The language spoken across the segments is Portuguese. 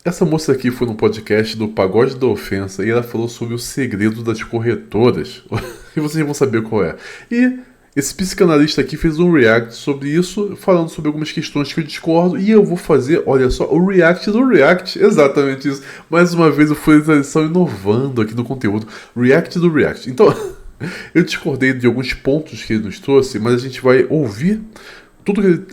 Essa moça aqui foi no podcast do Pagode da Ofensa e ela falou sobre o segredo das corretoras. E vocês vão saber qual é. E esse psicanalista aqui fez um react sobre isso, falando sobre algumas questões que eu discordo. E eu vou fazer, olha só, o react do react. Exatamente isso. Mais uma vez eu fui inovando aqui no conteúdo. React do react. Então, eu discordei de alguns pontos que ele nos trouxe, mas a gente vai ouvir tudo que ele,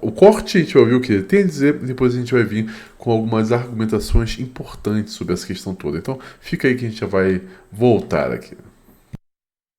o corte, a gente vai ouvir o que ele tem a dizer e depois a gente vai vir com algumas argumentações importantes sobre essa questão toda. Então fica aí que a gente já vai voltar aqui.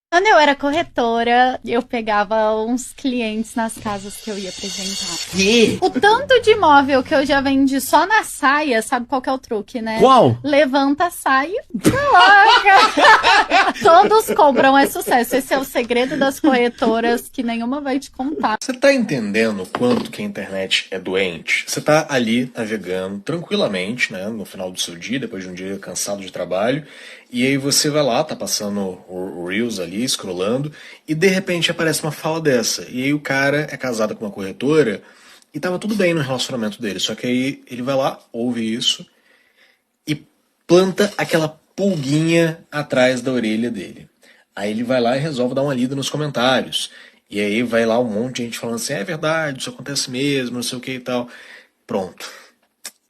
Quando eu era corretora, eu pegava uns clientes nas casas que eu ia apresentar. Que? O tanto de imóvel que eu já vendi só na saia, sabe qual que é o truque, né? Qual? Levanta a saia e coloca. Todos compram, é sucesso. Esse é o segredo das corretoras que nenhuma vai te contar. Você tá entendendo o quanto que a internet é doente? Você tá ali navegando tranquilamente, né, no final do seu dia, depois de um dia cansado de trabalho, e aí você vai lá, tá passando o Reels ali, scrollando, e de repente aparece uma fala dessa. E aí o cara é casado com uma corretora e tava tudo bem no relacionamento dele, só que aí ele vai lá, ouve isso e planta aquela pulguinha atrás da orelha dele. Aí ele vai lá e resolve dar uma lida nos comentários. E aí vai lá um monte de gente falando assim, é verdade, isso acontece mesmo, não sei o que e tal. Pronto.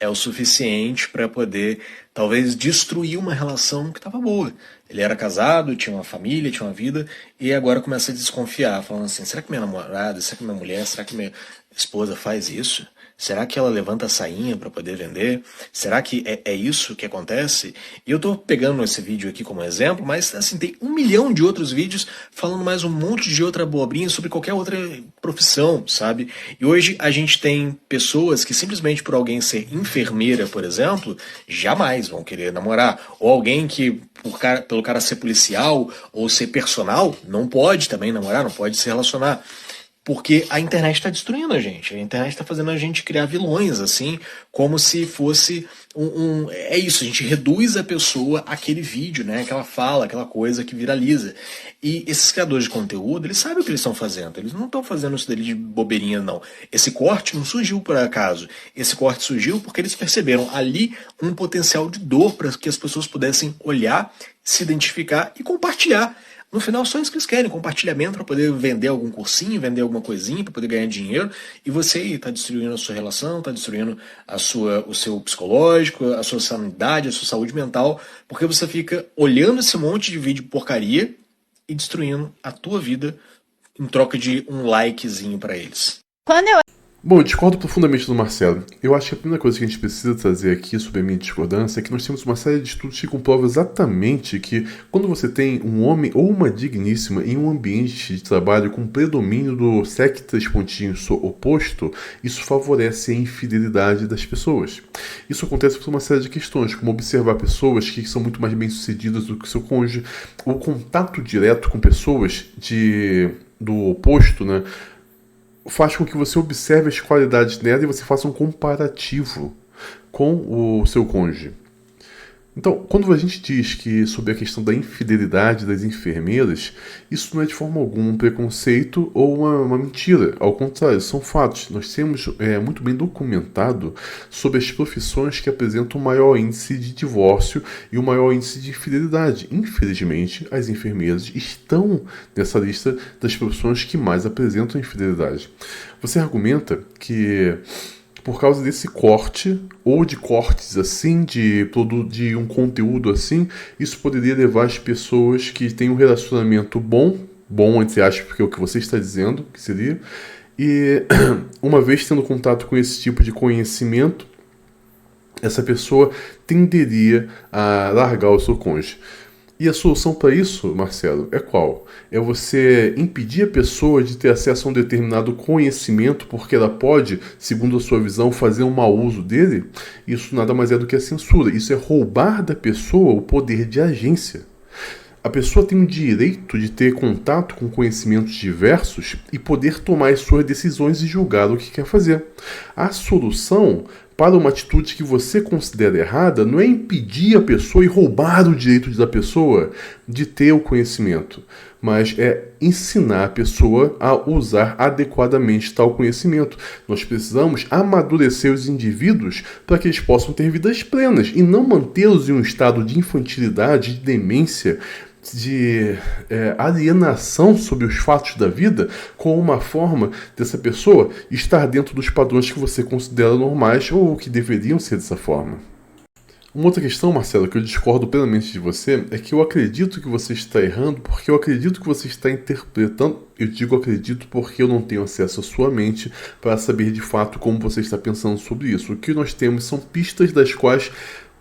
É o suficiente para poder, talvez, destruir uma relação que estava boa. Ele era casado, tinha uma família, tinha uma vida, e agora começa a desconfiar, falando assim, será que minha namorada, será que minha mulher, será que minha esposa faz isso? Será que ela levanta a sainha para poder vender? Será que é isso que acontece? E eu tô pegando esse vídeo aqui como exemplo, mas assim, tem 1 milhão de outros vídeos falando mais um monte de outra abobrinha sobre qualquer outra profissão, sabe? E hoje a gente tem pessoas que simplesmente por alguém ser enfermeira, por exemplo, jamais vão querer namorar. Ou alguém que, pelo cara ser policial ou ser personal, não pode também namorar, não pode se relacionar. Porque a internet está destruindo a gente. A internet está fazendo a gente criar vilões, assim, como se fosse É isso, a gente reduz a pessoa àquele vídeo, né? Aquela fala, aquela coisa que viraliza. E esses criadores de conteúdo, eles sabem o que eles estão fazendo. Eles não estão fazendo isso dele de bobeirinha, não. Esse corte não surgiu por acaso. Esse corte surgiu porque eles perceberam ali um potencial de dor para que as pessoas pudessem olhar, se identificar e compartilhar. No final, só isso que eles querem, compartilhamento para poder vender algum cursinho, vender alguma coisinha, para poder ganhar dinheiro, e você está destruindo a sua relação, está destruindo o seu psicológico, a sua sanidade, a sua saúde mental, porque você fica olhando esse monte de vídeo porcaria e destruindo a tua vida em troca de um likezinho para eles. Quando eu Bom, eu discordo profundamente do Marcelo. Eu acho que a primeira coisa que a gente precisa trazer aqui sobre a minha discordância é que nós temos uma série de estudos que comprovam exatamente que quando você tem um homem ou uma digníssima em um ambiente de trabalho com predomínio do sexo 3 pontinhos oposto, isso favorece a infidelidade das pessoas. Isso acontece por uma série de questões, como observar pessoas que são muito mais bem-sucedidas do que seu cônjuge, o contato direto com pessoas do oposto, né? Faz com que você observe as qualidades dela e você faça um comparativo com o seu cônjuge. Então, quando a gente diz que sobre a questão da infidelidade das enfermeiras, isso não é de forma alguma um preconceito ou uma mentira. Ao contrário, são fatos. Nós temos muito bem documentado sobre as profissões que apresentam o maior índice de divórcio e o maior índice de infidelidade. Infelizmente, as enfermeiras estão nessa lista das profissões que mais apresentam infidelidade. Você argumenta que por causa desse corte, ou de cortes assim, de um conteúdo assim, isso poderia levar as pessoas que têm um relacionamento bom entre aspas, porque é o que você está dizendo que seria, e uma vez tendo contato com esse tipo de conhecimento, essa pessoa tenderia a largar o seu cônjuge. E a solução para isso, Marcelo, é qual? É você impedir a pessoa de ter acesso a um determinado conhecimento porque ela pode, segundo a sua visão, fazer um mau uso dele? Isso nada mais é do que a censura. Isso é roubar da pessoa o poder de agência. A pessoa tem o direito de ter contato com conhecimentos diversos e poder tomar as suas decisões e julgar o que quer fazer. A solução para uma atitude que você considera errada não é impedir a pessoa e roubar o direito da pessoa de ter o conhecimento, mas é ensinar a pessoa a usar adequadamente tal conhecimento. Nós precisamos amadurecer os indivíduos para que eles possam ter vidas plenas e não mantê-los em um estado de infantilidade, de demência, de alienação sobre os fatos da vida, com uma forma dessa pessoa estar dentro dos padrões que você considera normais ou que deveriam ser dessa forma. Uma outra questão, Marcelo, que eu discordo plenamente de você, é que eu acredito que você está errando porque eu acredito que você está interpretando. Eu digo acredito porque eu não tenho acesso à sua mente para saber de fato como você está pensando sobre isso. O que nós temos são pistas das quais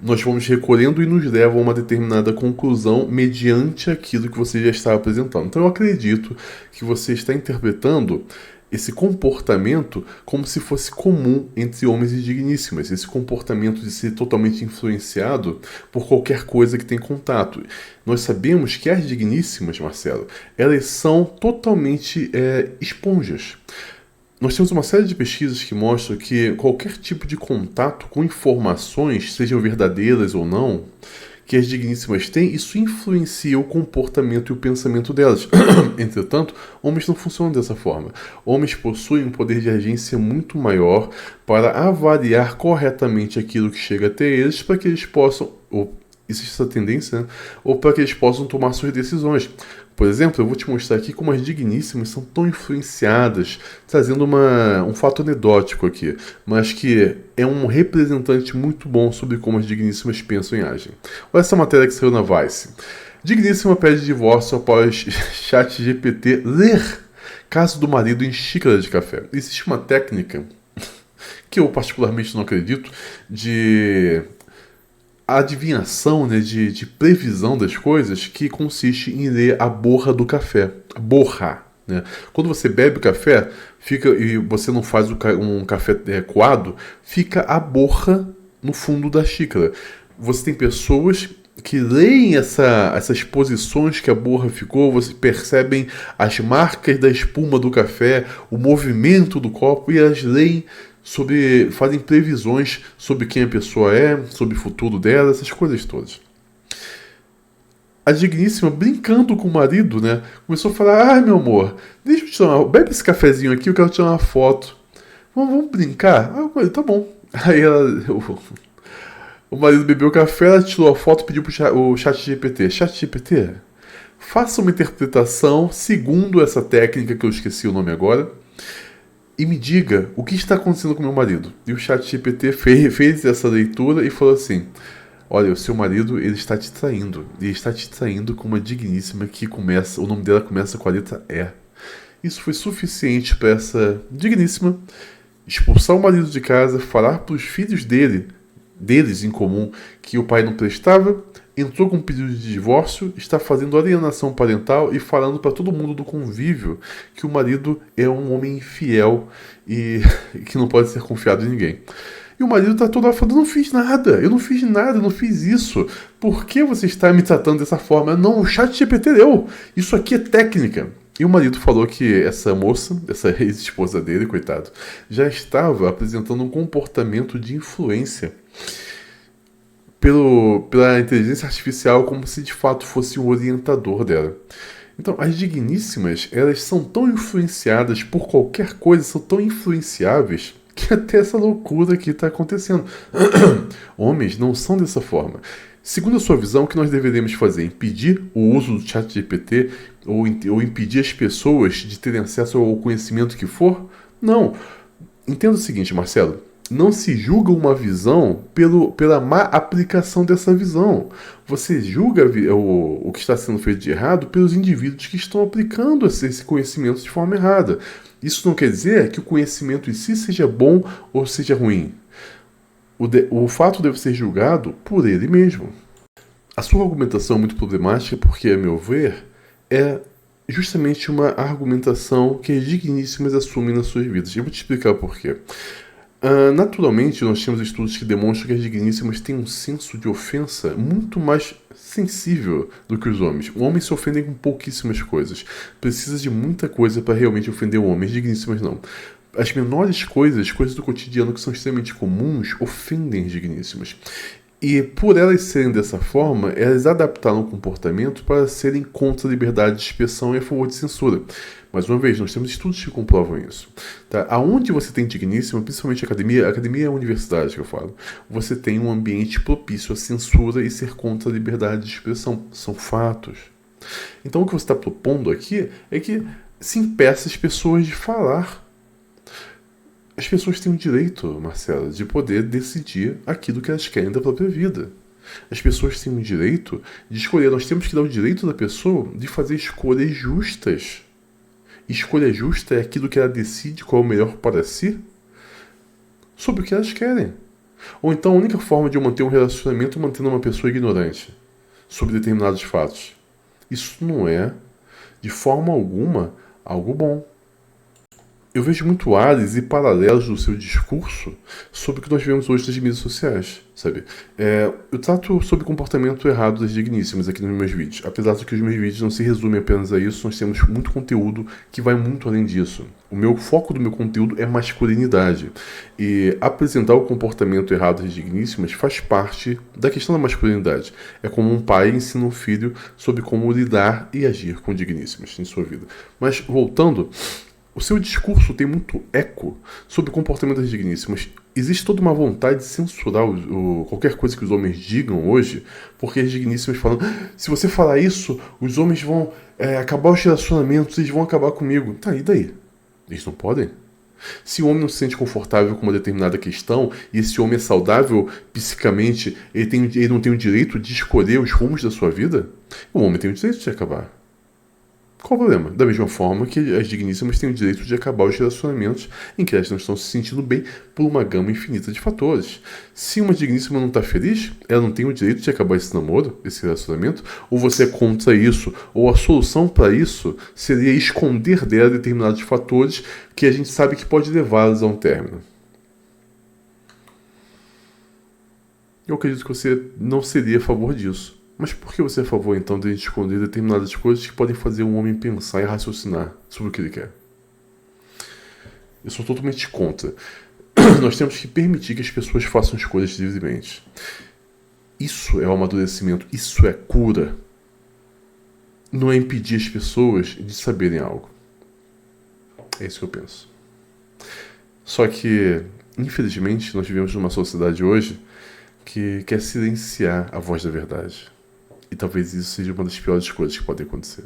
nós vamos recolhendo e nos levam a uma determinada conclusão mediante aquilo que você já está apresentando. Então eu acredito que você está interpretando esse comportamento como se fosse comum entre homens e digníssimas. Esse comportamento de ser totalmente influenciado por qualquer coisa que tem contato. Nós sabemos que as digníssimas, Marcelo, elas são totalmente esponjas. Nós temos uma série de pesquisas que mostram que qualquer tipo de contato com informações, sejam verdadeiras ou não, que as digníssimas têm, isso influencia o comportamento e o pensamento delas. Entretanto, homens não funcionam dessa forma. Homens possuem um poder de agência muito maior para avaliar corretamente aquilo que chega até eles, para que eles possam, ou existe essa tendência, né? Ou para que eles possam tomar suas decisões. Por exemplo, eu vou te mostrar aqui como as digníssimas são tão influenciadas, trazendo um fato anedótico aqui, mas que é um representante muito bom sobre como as digníssimas pensam e agem. Olha essa matéria que saiu na Vice. Digníssima pede divórcio após ChatGPT ler caso do marido em xícara de café. Existe uma técnica, que eu particularmente não acredito, de adivinhação, né, de previsão das coisas, que consiste em ler a borra do café. Borra, né? Quando você bebe o café e você não faz um café coado, fica a borra no fundo da xícara. Você tem pessoas que leem essas posições que a borra ficou, você percebem as marcas da espuma do café, o movimento do copo, e elas leem fazem previsões sobre quem a pessoa é, sobre o futuro dela, essas coisas todas. A digníssima, brincando com o marido, né, começou a falar: meu amor, deixa eu tirar bebe esse cafezinho aqui, eu quero tirar uma foto. Vamos brincar? Tá bom. Aí o marido bebeu o café, ela tirou a foto e pediu o ChatGPT. ChatGPT, faça uma interpretação segundo essa técnica que eu esqueci o nome agora, e me diga o que está acontecendo com meu marido. E o ChatGPT fez essa leitura e falou assim: olha, o seu marido, ele está te traindo. E ele está te traindo com uma digníssima que o nome dela começa com a letra E. Isso foi suficiente para essa digníssima expulsar o marido de casa, falar para os filhos deles em comum, que o pai não prestava, entrou com um pedido de divórcio, está fazendo alienação parental e falando para todo mundo do convívio que o marido é um homem infiel e que não pode ser confiado em ninguém. E o marido está todo lá falando: eu não fiz nada, eu não fiz isso. Por que você está me tratando dessa forma? Não, o ChatGPT deu. Isso aqui é técnica. E o marido falou que essa moça, essa ex-esposa dele, coitado, já estava apresentando um comportamento de influência pela inteligência artificial, como se de fato fosse o orientador dela. Então, as digníssimas, elas são tão influenciadas por qualquer coisa, são tão influenciáveis, que até essa loucura aqui está acontecendo. Homens não são dessa forma. Segundo a sua visão, o que nós deveríamos fazer? Impedir o uso do ChatGPT ou impedir as pessoas de terem acesso ao conhecimento que for? Não. Entenda o seguinte, Marcelo. Não se julga uma visão pela má aplicação dessa visão. Você julga o que está sendo feito de errado pelos indivíduos que estão aplicando esse conhecimento de forma errada. Isso não quer dizer que o conhecimento em si seja bom ou seja ruim. O fato deve ser julgado por ele mesmo. A sua argumentação é muito problemática porque, a meu ver, é justamente uma argumentação que as digníssimas assumem nas suas vidas. Eu vou te explicar o porquê. Naturalmente, nós temos estudos que demonstram que as digníssimas têm um senso de ofensa muito mais sensível do que os homens. Os homens se ofendem com pouquíssimas coisas. Precisa de muita coisa para realmente ofender o homem. As digníssimas não. As menores coisas do cotidiano que são extremamente comuns, ofendem as digníssimas. E por elas serem dessa forma, elas adaptaram o comportamento para serem contra a liberdade de expressão e a favor de censura. Mais uma vez, nós temos estudos que comprovam isso. Tá? Aonde você tem digníssima, principalmente a academia é a universidade que eu falo, você tem um ambiente propício à censura e ser contra a liberdade de expressão. São fatos. Então o que você está propondo aqui é que se impeça as pessoas de falar. As pessoas têm o direito, Marcela, de poder decidir aquilo que elas querem da própria vida. As pessoas têm o direito de escolher. Nós temos que dar o direito da pessoa de fazer escolhas justas. Escolha justa é aquilo que ela decide qual é o melhor para si sobre o que elas querem. Ou então a única forma de eu manter um relacionamento é mantendo uma pessoa ignorante sobre determinados fatos. Isso não é, de forma alguma, algo bom. Eu vejo muito ares e paralelos do seu discurso sobre o que nós vemos hoje nas mídias sociais, sabe? Eu trato sobre comportamento errado das digníssimas aqui nos meus vídeos. Apesar de que os meus vídeos não se resumem apenas a isso, nós temos muito conteúdo que vai muito além disso. O foco do meu conteúdo é masculinidade. E apresentar o comportamento errado das digníssimas faz parte da questão da masculinidade. É como um pai ensina um filho sobre como lidar e agir com digníssimas em sua vida. Mas, voltando... O seu discurso tem muito eco sobre o comportamento das digníssimas. Existe toda uma vontade de censurar qualquer coisa que os homens digam hoje, porque as digníssimas falam, se você falar isso, os homens vão acabar os relacionamentos, eles vão acabar comigo. Tá, e daí? Eles não podem? Se o homem não se sente confortável com uma determinada questão, e esse homem é saudável psicamente, ele não tem o direito de escolher os rumos da sua vida, o homem tem o direito de acabar. Qual o problema? Da mesma forma que as digníssimas têm o direito de acabar os relacionamentos em que elas não estão se sentindo bem por uma gama infinita de fatores. Se uma digníssima não está feliz, ela não tem o direito de acabar esse namoro, esse relacionamento, ou você é contra isso, ou a solução para isso seria esconder dela determinados fatores que a gente sabe que pode levá-las a um término. Eu acredito que você não seria a favor disso. Mas por que você é a favor, então, de a gente esconder determinadas coisas que podem fazer um homem pensar e raciocinar sobre o que ele quer? Eu sou totalmente contra. Nós temos que permitir que as pessoas façam escolhas livremente. Isso é o amadurecimento, isso é cura. Não é impedir as pessoas de saberem algo. É isso que eu penso. Só que, infelizmente, nós vivemos numa sociedade hoje que quer silenciar a voz da verdade. E talvez isso seja uma das piores coisas que pode acontecer.